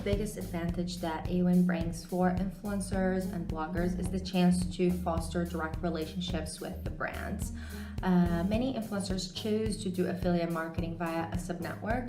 biggest advantage that Awin brings for influencers and bloggers is the chance to foster direct relationships with the brands. Many influencers choose to do affiliate marketing via a sub-network,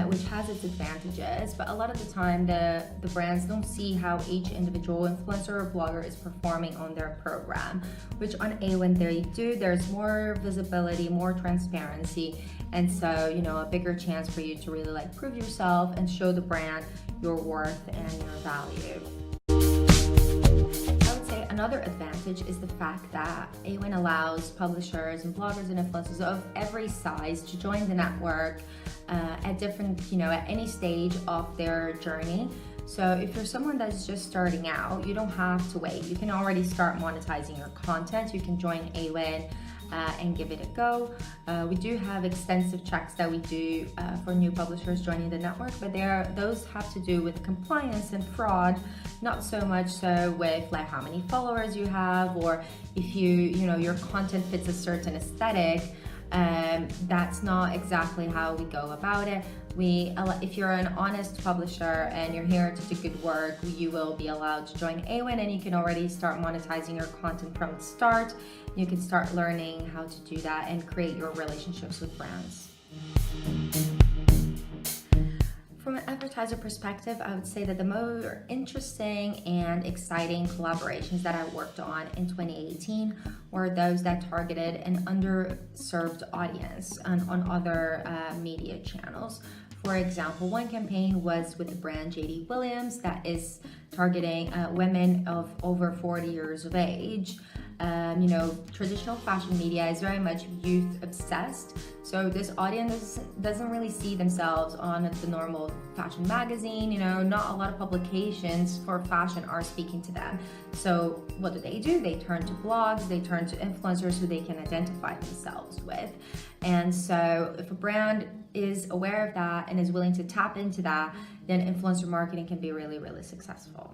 which has its advantages, but a lot of the time the brands don't see how each individual influencer or blogger is performing on their program, which on Awin they do. There's more visibility, more transparency, and so a bigger chance for you to really prove yourself and show the brand your worth and your value. I would say another advantage is the fact that Awin allows publishers and bloggers and influencers of every size to join the network at different, at any stage of their journey. So if you're someone that's just starting out, you don't have to wait. You can already start monetizing your content. You can join Awin and give it a go. We do have extensive checks that we do for new publishers joining the network, but those have to do with compliance and fraud, not so much so with how many followers you have, or if your content fits a certain aesthetic. That's not exactly how we go about it. If you're an honest publisher and you're here to do good work, you will be allowed to join Awin, and you can already start monetizing your content from the start. You can start learning how to do that and create your relationships with brands. From an advertiser perspective, I would say that the more interesting and exciting collaborations that I worked on in 2018 were those that targeted an underserved audience on other media channels. For example, one campaign was with the brand JD Williams that is targeting women of over 40 years of age. Traditional fashion media is very much youth obsessed. So this audience doesn't really see themselves on the normal fashion magazine. Not a lot of publications for fashion are speaking to them. So what do? They turn to blogs, they turn to influencers who they can identify themselves with. And so if a brand is aware of that and is willing to tap into that, then influencer marketing can be really, really successful.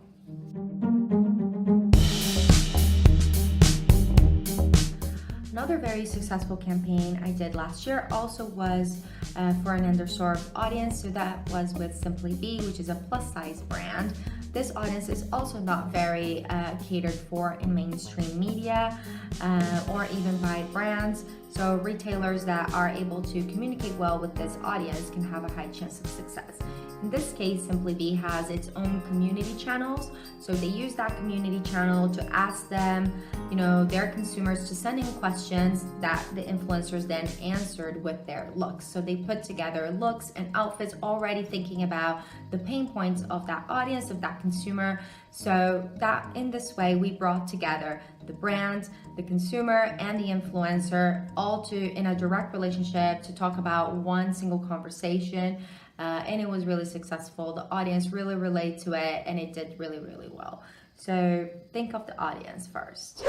Another very successful campaign I did last year also was for an underserved audience. So that was with Simply Be, which is a plus size brand. This audience is also not very catered for in mainstream media or even by brands. So retailers that are able to communicate well with this audience can have a high chance of success. In this case, Simply Be has its own community channels. So they use that community channel to ask them, their consumers to send in questions that the influencers then answered with their looks. So they put together looks and outfits already thinking about the pain points of that audience, of that consumer. So that in this way, we brought together the brand, the consumer, and the influencer all in a direct relationship to talk about one single conversation. And it was really successful. The audience really related to it, and it did really, really well. So think of the audience first.